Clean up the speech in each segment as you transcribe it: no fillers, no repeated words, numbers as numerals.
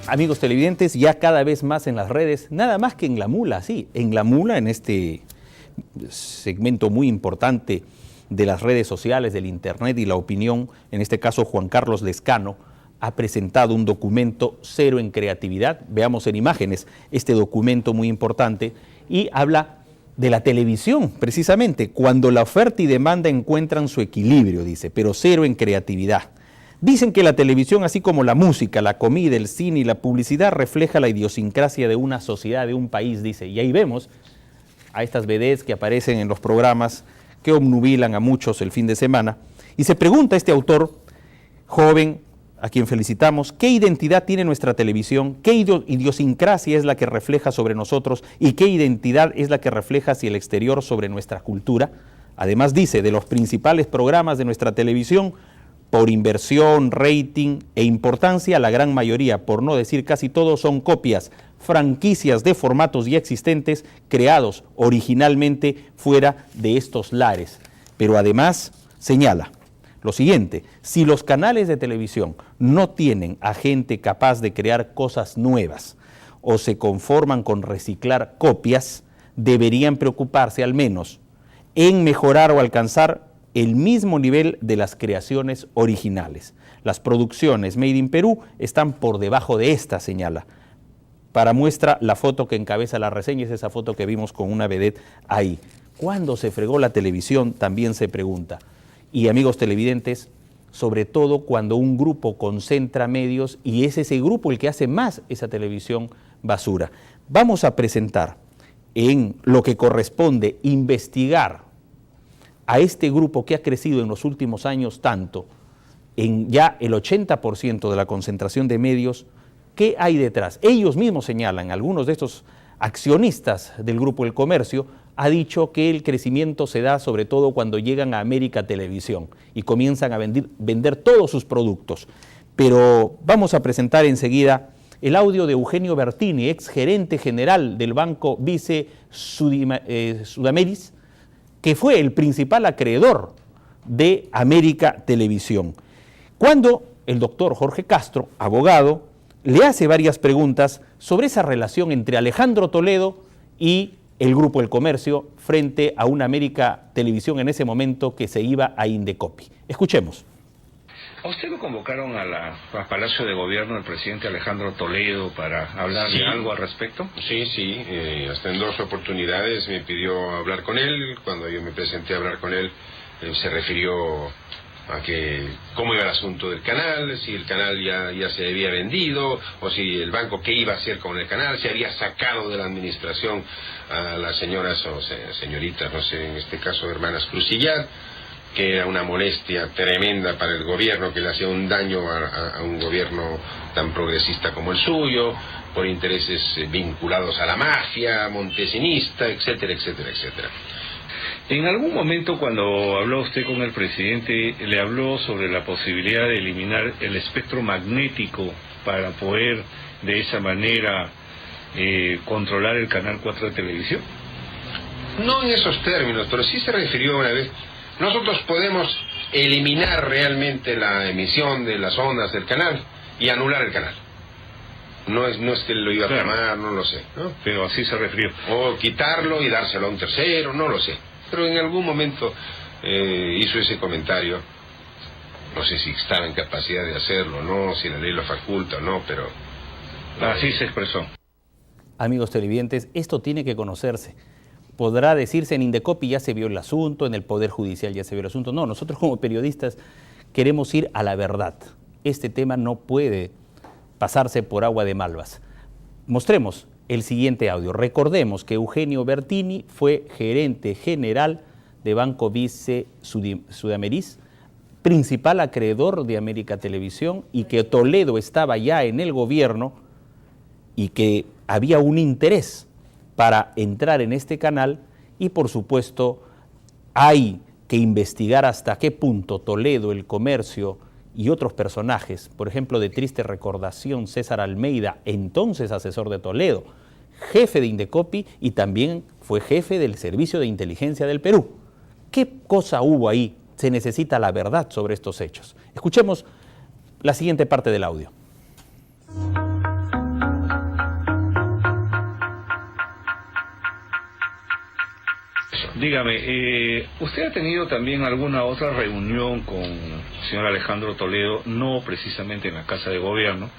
Amigos televidentes, ya cada vez más en las redes, nada más que en La Mula, sí, en La Mula, en este segmento muy importante de las redes sociales, del internet y la opinión, en este caso Juan Carlos Lezcano, ha presentado un documento Cero en Creatividad. Veamos en imágenes este documento muy importante y habla de la televisión, precisamente, cuando la oferta y demanda encuentran su equilibrio, dice, pero cero en creatividad. Dicen que la televisión, así como la música, la comida, el cine y la publicidad, refleja la idiosincrasia de una sociedad, de un país, dice. Y ahí vemos a estas vedettes que aparecen en los programas que obnubilan a muchos el fin de semana. Y se pregunta este autor, joven, a quien felicitamos, ¿qué identidad tiene nuestra televisión? ¿Qué idiosincrasia es la que refleja sobre nosotros? ¿Y qué identidad es la que refleja hacia el exterior sobre nuestra cultura? Además dice, de los principales programas de nuestra televisión, por inversión, rating e importancia, la gran mayoría, por no decir casi todos, son copias, franquicias de formatos ya existentes, creados originalmente fuera de estos lares. Pero además señala lo siguiente: si los canales de televisión no tienen a gente capaz de crear cosas nuevas o se conforman con reciclar copias, deberían preocuparse al menos en mejorar o alcanzar el mismo nivel de las creaciones originales. Las producciones Made in Perú están por debajo de esta, señala. Para muestra la foto que encabeza la reseña, es esa foto que vimos con una vedette ahí. ¿Cuándo se fregó la televisión? También se pregunta. Y amigos televidentes, sobre todo cuando un grupo concentra medios y es ese grupo el que hace más esa televisión basura. Vamos a presentar en lo que corresponde investigar a este grupo que ha crecido en los últimos años tanto, en ya el 80% de la concentración de medios, ¿qué hay detrás? Ellos mismos señalan, algunos de estos accionistas del Grupo El Comercio, ha dicho que el crecimiento se da sobre todo cuando llegan a América Televisión y comienzan a vender todos sus productos. Pero vamos a presentar enseguida el audio de Eugenio Bertini, ex gerente general del Banco Vice Sudameris, que fue el principal acreedor de América Televisión. Cuando el doctor Jorge Castro, abogado, le hace varias preguntas sobre esa relación entre Alejandro Toledo y el Grupo El Comercio frente a una América Televisión en ese momento que se iba a Indecopi. Escuchemos. ¿A usted lo convocaron al Palacio de Gobierno el presidente Alejandro Toledo para hablar de algo al respecto? Sí, hasta en 2 oportunidades me pidió hablar con él. Cuando yo me presenté a hablar con él, se refirió a que cómo iba el asunto del canal, si el canal ya se había vendido, o si el banco qué iba a hacer con el canal, si había sacado de la administración a las señoras o señoritas, no sé, en este caso hermanas Crucillat, que era una molestia tremenda para el gobierno, que le hacía un daño a un gobierno tan progresista como el suyo, por intereses vinculados a la mafia montesinista, etcétera, etcétera, etcétera. En algún momento cuando habló usted con el presidente, le habló sobre la posibilidad de eliminar el espectro magnético para poder de esa manera controlar el Canal 4 de televisión. No en esos términos, pero sí se refirió una vez. Nosotros podemos eliminar realmente la emisión de las ondas del canal y anular el canal. No es que lo iba a llamar, no lo sé, ¿no? Pero así se refirió. O quitarlo y dárselo a un tercero, no lo sé. Pero en algún momento hizo ese comentario. No sé si estaba en capacidad de hacerlo, no, si la ley lo faculta o no, pero así se expresó. Amigos televidentes, esto tiene que conocerse. Podrá decirse en Indecopi ya se vio el asunto, en el Poder Judicial ya se vio el asunto. No, nosotros como periodistas queremos ir a la verdad. Este tema no puede pasarse por agua de malvas. Mostremos el siguiente audio. Recordemos que Eugenio Bertini fue gerente general de Banco Vice Sudameris, principal acreedor de América Televisión, y que Toledo estaba ya en el gobierno y que había un interés para entrar en este canal y por supuesto hay que investigar hasta qué punto Toledo, El Comercio y otros personajes, por ejemplo de triste recordación César Almeida, entonces asesor de Toledo, jefe de Indecopi y también fue jefe del Servicio de Inteligencia del Perú. ¿Qué cosa hubo ahí? Se necesita la verdad sobre estos hechos. Escuchemos la siguiente parte del audio. Dígame, ¿usted ha tenido también alguna otra reunión con el señor Alejandro Toledo, no precisamente en la Casa de Gobierno,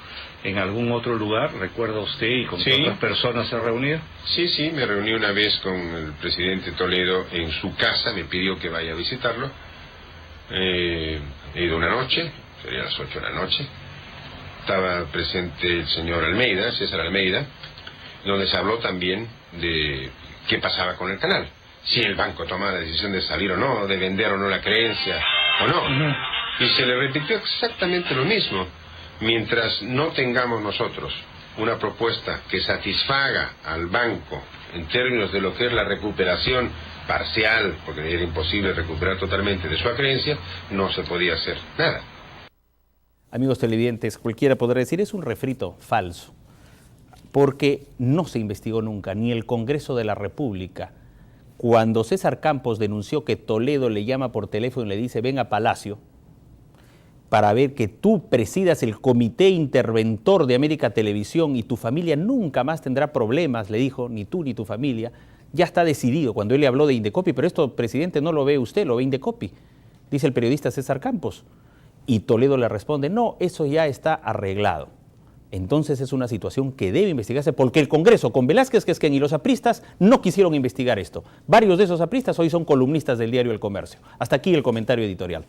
en algún otro lugar? ¿Recuerda usted y con qué otras personas se ha reunido? Sí, me reuní una vez con el presidente Toledo en su casa, me pidió que vaya a visitarlo. He ido una noche, sería las 8 de la noche. Estaba presente el señor Almeida, César Almeida, donde se habló también de qué pasaba con el canal. Si el banco tomaba la decisión de salir o no, de vender o no la creencia o no. Y se le repitió exactamente lo mismo. Mientras no tengamos nosotros una propuesta que satisfaga al banco en términos de lo que es la recuperación parcial, porque era imposible recuperar totalmente de su acreencia, no se podía hacer nada. Amigos televidentes, cualquiera podrá decir es un refrito falso, porque no se investigó nunca, ni el Congreso de la República. Cuando César Campos denunció que Toledo le llama por teléfono y le dice ven a Palacio para ver que tú presidas el comité interventor de América Televisión y tu familia nunca más tendrá problemas, le dijo, ni tú ni tu familia, ya está decidido. Cuando él le habló de Indecopi, pero esto, presidente, no lo ve usted, lo ve Indecopi, dice el periodista César Campos. Y Toledo le responde, no, eso ya está arreglado. Entonces es una situación que debe investigarse porque el Congreso, con Velázquez Quezquén y los apristas, no quisieron investigar esto. Varios de esos apristas hoy son columnistas del diario El Comercio. Hasta aquí el comentario editorial.